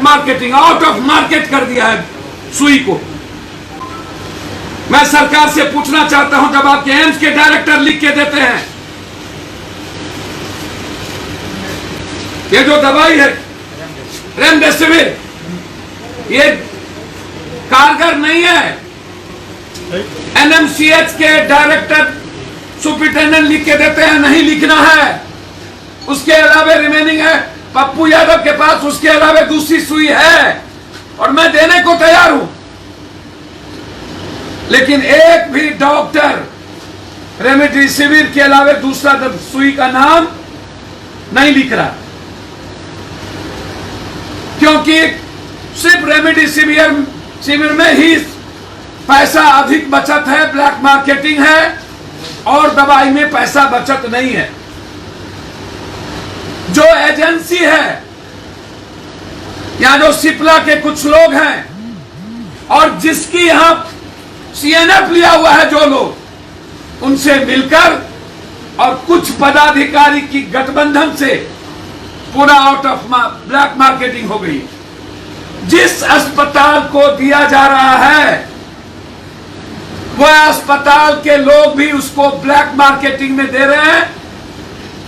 Marketing, out of market कर दिया है सुई को। मैं सरकार से पूछना चाहता हूं, जब आपके एम्स के डायरेक्टर लिख के देते हैं ये जो दवाई है रेमडेसिविर ये कारगर नहीं है, एनएमसीएच के डायरेक्टर सुप्रिंटेंडेंट लिख के देते हैं नहीं लिखना है, उसके अलावा रिमेनिंग है पप्पू यादव के पास, उसके अलावा दूसरी सुई है और मैं देने को तैयार हूं, लेकिन एक भी डॉक्टर रेमडेसिविर के अलावा दूसरा सुई का नाम नहीं लिख रहा, क्योंकि सिर्फ रेमडेसिविर में ही पैसा अधिक बचत है, ब्लैक मार्केटिंग है और दवाई में पैसा बचत नहीं है। जो एजेंसी है या जो सिप्ला के कुछ लोग हैं और जिसकी यहां सीएनएफ लिया हुआ है जो लोग, उनसे मिलकर और कुछ पदाधिकारी की गठबंधन से पूरा आउट ऑफ ब्लैक मार्केटिंग हो गई। जिस अस्पताल को दिया जा रहा है वह अस्पताल के लोग भी उसको ब्लैक मार्केटिंग में दे रहे हैं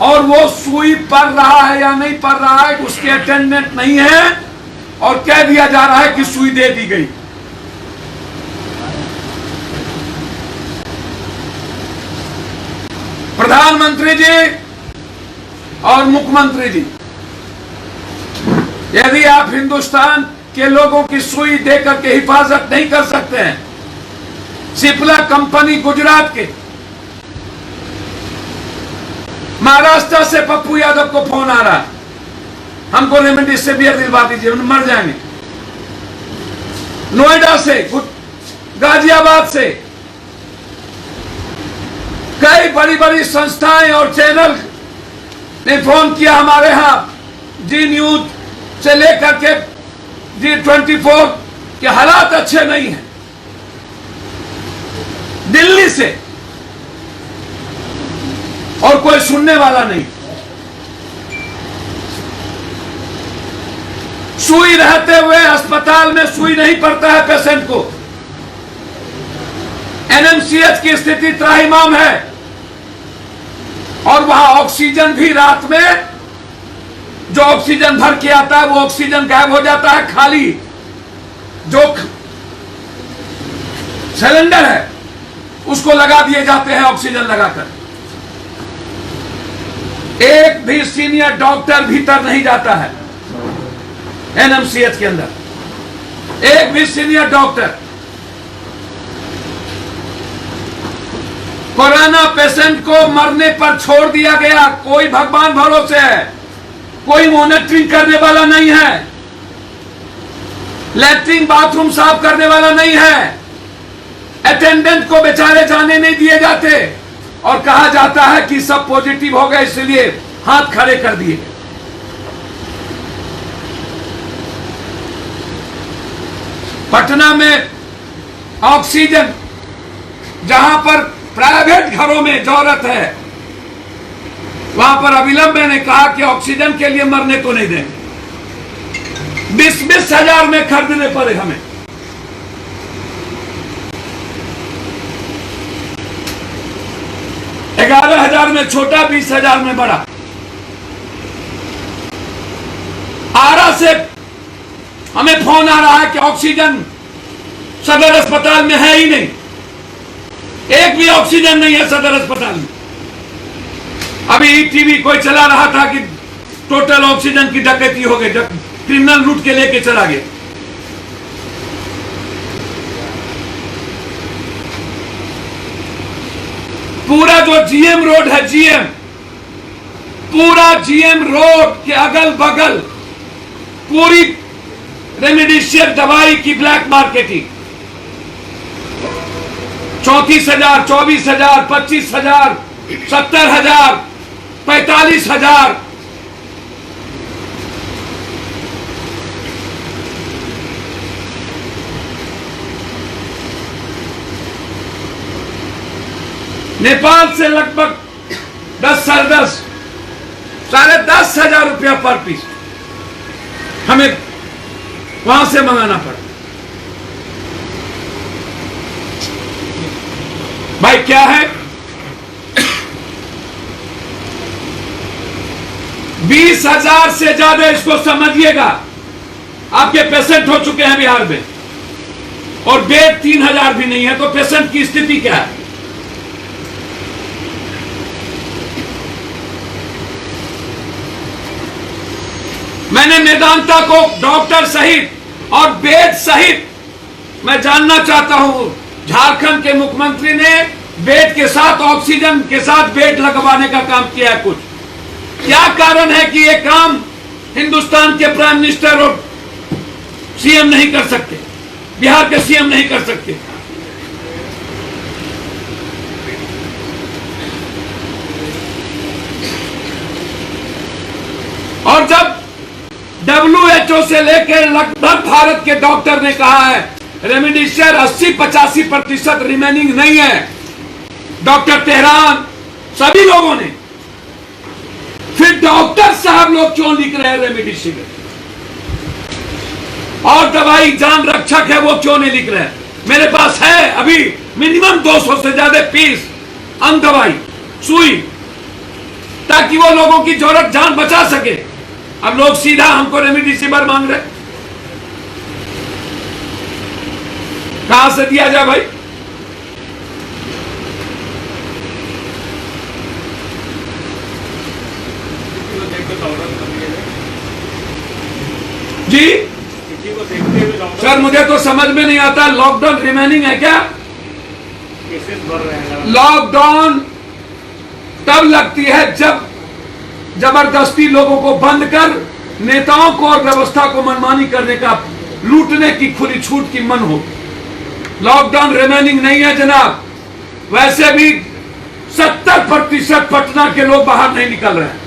और वो सुई पड़ रहा है या नहीं पड़ रहा है उसके अटेंडेंट नहीं है और कह दिया जा रहा है कि सुई दे दी गई। प्रधानमंत्री जी और मुख्यमंत्री जी, यदि आप हिंदुस्तान के लोगों की सुई देकर के हिफाजत नहीं कर सकते हैं, सिप्ला कंपनी गुजरात के, महाराष्ट्र से पप्पू यादव को फोन आ रहा है हमको रेमडेसिविर दिलवा दीजिए मर जाएंगे, नोएडा से, गाजियाबाद से कई बड़ी बड़ी संस्थाएं और चैनल ने फोन किया हमारे यहां, जी न्यूज से लेकर के G24 के हालात अच्छे नहीं हैं, दिल्ली से, और कोई सुनने वाला नहीं। सुई रहते हुए अस्पताल में सुई नहीं पड़ता है पेशेंट को। एनएमसीएच की स्थिति त्राहिमाम है और वहां ऑक्सीजन भी रात में जो ऑक्सीजन भर के आता है वो ऑक्सीजन गायब हो जाता है, खाली जो सिलेंडर है उसको लगा दिए जाते हैं ऑक्सीजन लगाकर। एक भी सीनियर डॉक्टर भीतर नहीं जाता है एनएमसीएच के अंदर, एक भी सीनियर डॉक्टर। कोरोना पेशेंट को मरने पर छोड़ दिया गया, कोई भगवान भरोसे है, कोई मॉनिटरिंग करने वाला नहीं है, लैट्रिन बाथरूम साफ करने वाला नहीं है, अटेंडेंट को बेचारे जाने नहीं दिए जाते और कहा जाता है कि सब पॉजिटिव हो गए इसलिए हाथ खड़े कर दिए। पटना में ऑक्सीजन जहां पर प्राइवेट घरों में जरूरत है वहां पर अविलंब मैंने कहा कि ऑक्सीजन के लिए मरने को नहीं देंगे। 20-20 हजार में खरीदने पड़े हमें। $11,000 में छोटा, 20,000 में बड़ा। आरा से हमें फोन आ रहा है कि ऑक्सीजन सदर अस्पताल में है ही नहीं, एक भी ऑक्सीजन नहीं है सदर अस्पताल में। अभी टीवी कोई चला रहा था कि टोटल ऑक्सीजन की डकैती हो गई, क्रिमिनल लूट के लेके चला गया। पूरा जो जीएम रोड है, पूरा जीएम रोड के अगल बगल पूरी रेमडेसिविर दवाई की ब्लैक मार्केटिंग। 34,000, 24,000, 25,000, 70,000, 45,000। नेपाल से लगभग 10,000 रुपया पर पीस हमें वहां से मंगाना पड़ा। भाई क्या है, 20,000 से ज्यादा, इसको समझिएगा, आपके पेशेंट हो चुके हैं बिहार में, और बेड 3,000 भी नहीं है, तो पेशेंट की स्थिति क्या है? मैंने मेदांता को डॉक्टर सहित और बेड सहित, मैं जानना चाहता हूं, झारखंड के मुख्यमंत्री ने बेड के साथ, ऑक्सीजन के साथ बेड लगवाने का काम किया है कुछ? क्या कारण है कि यह काम हिंदुस्तान के प्राइम मिनिस्टर और सीएम नहीं कर सकते, बिहार के सीएम नहीं कर सकते? और जब WHO से लेकर लगभग भारत के डॉक्टर ने कहा है रेमडेसिविर 80-85% रिमेनिंग नहीं है, डॉक्टर तेहरान, सभी लोगों ने, फिर डॉक्टर साहब लोग क्यों लिख रहे हैं रेमडेसिविर? और दवाई जान रक्षक है वो क्यों नहीं लिख रहे हैं? मेरे पास है अभी मिनिमम 200 से ज्यादा पीस अंग दवाई, सुई, ताकि वो लोगों की जरूरत जान बचा सके। अब लोग सीधा हमको रेमडेसिविर मांग रहे, कहां से दिया जाए भाई? जी सर, मुझे तो समझ में नहीं आता, लॉकडाउन रिमेनिंग है क्या? लॉकडाउन तब लगती है जब जबरदस्ती लोगों को बंद कर नेताओं को और व्यवस्था को मनमानी करने का, लूटने की खुली छूट की मन हो। लॉकडाउन रिमेनिंग नहीं है जनाब। वैसे भी 70% पटना के लोग बाहर नहीं निकल रहे हैं,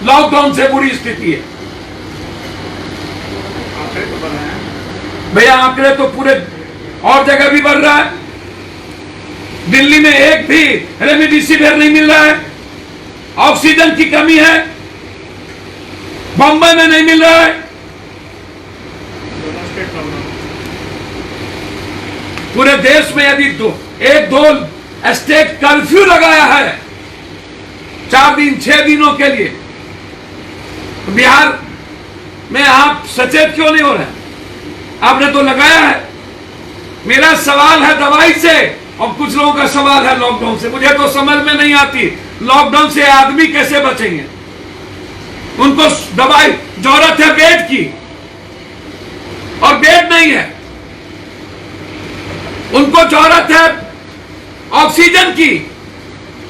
लॉकडाउन से बुरी स्थिति है। भैया आंकड़े तो पूरे और जगह भी बढ़ रहा है। दिल्ली में एक भी रेमडेसिविर नहीं मिल रहा है, ऑक्सीजन की कमी है, बंबई में नहीं मिल रहा है, पूरे देश में यदि एक दो स्टेट कर्फ्यू लगाया है 4 दिन 6 दिनों के लिए, तो बिहार में आप सचेत क्यों नहीं हो रहे? आपने तो लगाया है। मेरा सवाल है दवाई से, और कुछ लोगों का सवाल है लॉकडाउन से। मुझे तो समझ में नहीं आती, लॉकडाउन से आदमी कैसे बचेंगे? उनको दवाई जरूरत है बेड की, और बेड नहीं है। उनको जरूरत है ऑक्सीजन की,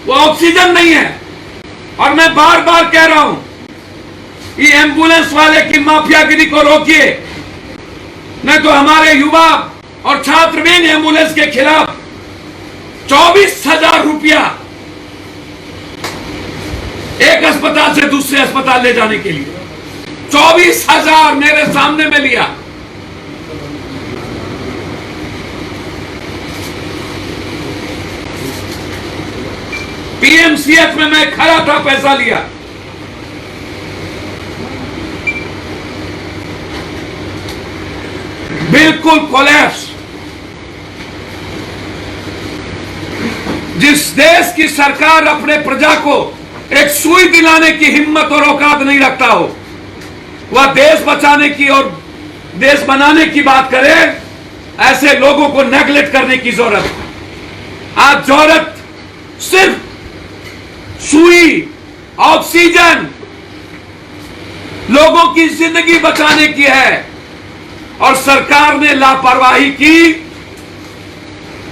वो ऑक्सीजन नहीं है। और मैं बार बार कह रहा हूं, ये एम्बुलेंस वाले की माफियागिरी को रोकिए, नहीं तो हमारे युवा और छात्र भी एम्बुलेंस के खिलाफ 24,000 रुपया एक अस्पताल से दूसरे अस्पताल ले जाने के लिए, 24,000 मेरे सामने में लिया। पीएमसीएच में मैं खड़ा था, पैसा लिया। बिल्कुल कोलैप्स। जिस देश की सरकार अपने प्रजा को एक सुई दिलाने की हिम्मत और औकात नहीं रखता हो, वह देश बचाने की और देश बनाने की बात करे, ऐसे लोगों को नेगलेक्ट करने की जरूरत है। आज जरूरत सिर्फ सुई, ऑक्सीजन, लोगों की जिंदगी बचाने की है, और सरकार ने लापरवाही की।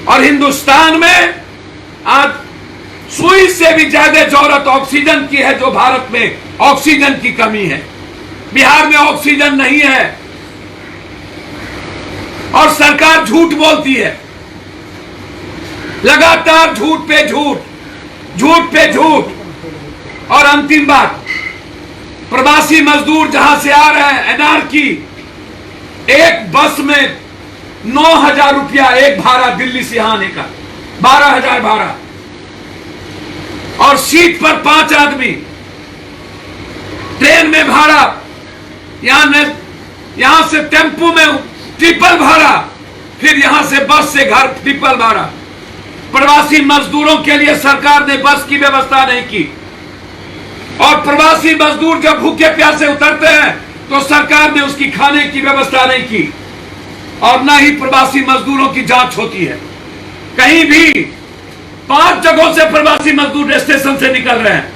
और हिंदुस्तान में आज सुई से भी ज्यादा जरूरत ऑक्सीजन की है, जो भारत में ऑक्सीजन की कमी है। बिहार में ऑक्सीजन नहीं है, और सरकार झूठ बोलती है, लगातार झूठ पे झूठ, झूठ पे झूठ। और अंतिम बात, प्रवासी मजदूर जहां से आ रहे हैं, एनआरकी, एक बस में 9,000 रुपया एक भाड़ा, दिल्ली से यहां आने का 12,000 भाड़ा, और सीट पर 5 आदमी। ट्रेन में भाड़ा यहां यहां से टेम्पो में ट्रिपल भाड़ा, फिर यहां से बस से घर ट्रिपल भाड़ा। प्रवासी मजदूरों के लिए सरकार ने बस की व्यवस्था नहीं की, और प्रवासी मजदूर जब भूखे प्यासे उतरते हैं तो सरकार ने उसकी खाने की व्यवस्था नहीं की, और न ही प्रवासी मजदूरों की जांच होती है। कहीं भी 5 जगहों से प्रवासी मजदूर स्टेशन से निकल रहे हैं,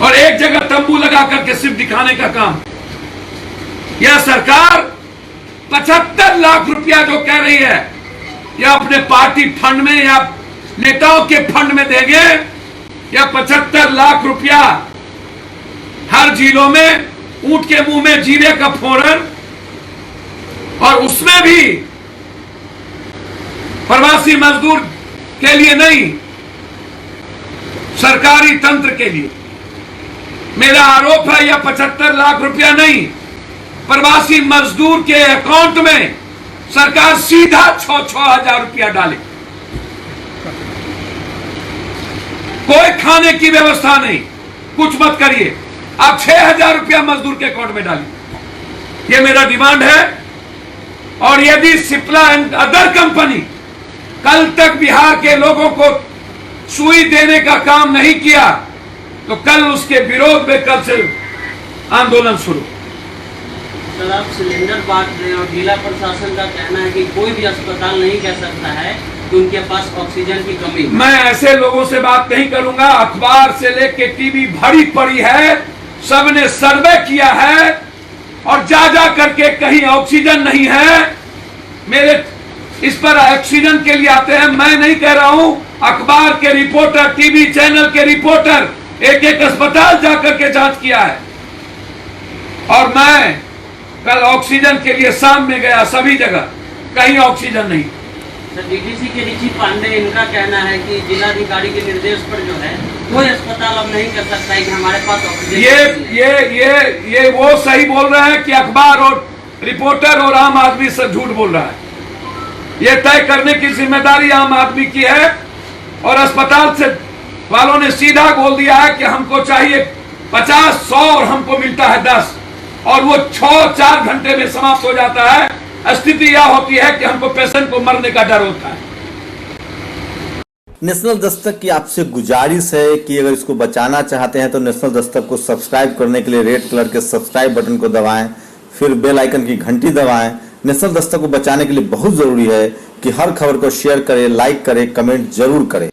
और एक जगह तंबू लगा करके सिर्फ दिखाने का काम। यह सरकार 75 लाख रुपया जो कह रही है, या अपने पार्टी फंड में या नेताओं के फंड में देंगे, या 75 लाख रुपया हर जिलों में ऊंट के मुंह में जीरे का फोड़न, और उसमें भी प्रवासी मजदूर के लिए नहीं, सरकारी तंत्र के लिए। मेरा आरोप है यह 75 लाख रुपया नहीं, प्रवासी मजदूर के अकाउंट में सरकार सीधा 6-6 हजार रुपया डाले। कोई खाने की व्यवस्था नहीं, कुछ मत करिए, आप 6,000 रुपया मजदूर के अकाउंट में डालिए। यह मेरा डिमांड है। और यदि सिप्ला एंड अदर कंपनी कल तक बिहार के लोगों को सुई देने का काम नहीं किया, तो कल उसके विरोध में कल से आंदोलन शुरू। सर, आप सिलेंडर बांट रहे हैं और जिला प्रशासन का कहना है कि कोई भी अस्पताल नहीं कह सकता है कि उनके पास ऑक्सीजन की कमी है। मैं ऐसे लोगों से बात नहीं करूंगा। अखबार से लेके टीवी भरी पड़ी है, सबने सर्वे किया है, और जा जा करके कहीं ऑक्सीजन नहीं है। मेरे इस पर ऑक्सीजन के लिए आते हैं, मैं नहीं कह रहा हूं, अखबार के रिपोर्टर, टीवी चैनल के रिपोर्टर एक एक अस्पताल जाकर के जांच किया है। और मैं कल ऑक्सीजन के लिए शाम में गया, सभी जगह कहीं ऑक्सीजन नहीं। सर, डीडीसी के रिची पांडे, इनका कहना है कि जिलाधिकारी के निर्देश पर जो है कोई अस्पताल अब नहीं कर सकता है कि हमारे पास ऑक्सीजन। ये वो सही बोल रहे हैं कि अखबार और रिपोर्टर और आम आदमी सब झूठ बोल रहा है। ये तय करने की जिम्मेदारी आम आदमी की है, और अस्पताल से वालों ने सीधा बोल दिया है कि हमको चाहिए 50, 100 और हमको मिलता है 10, और वो 6-4 घंटे में समाप्त हो जाता है। स्थिति यह होती है कि हमको पेशेंट को मरने का डर होता है। नेशनल दस्तक की आपसे गुजारिश है कि अगर इसको बचाना चाहते हैं तो नेशनल दस्तक को सब्सक्राइब करने के लिए रेड कलर के सब्सक्राइब बटन को दबाएं, फिर बेल आइकन की घंटी दबाएं। नेशनल दस्तक को बचाने के लिए बहुत जरूरी है कि हर खबर को शेयर करें, लाइक करें, कमेंट जरूर करें।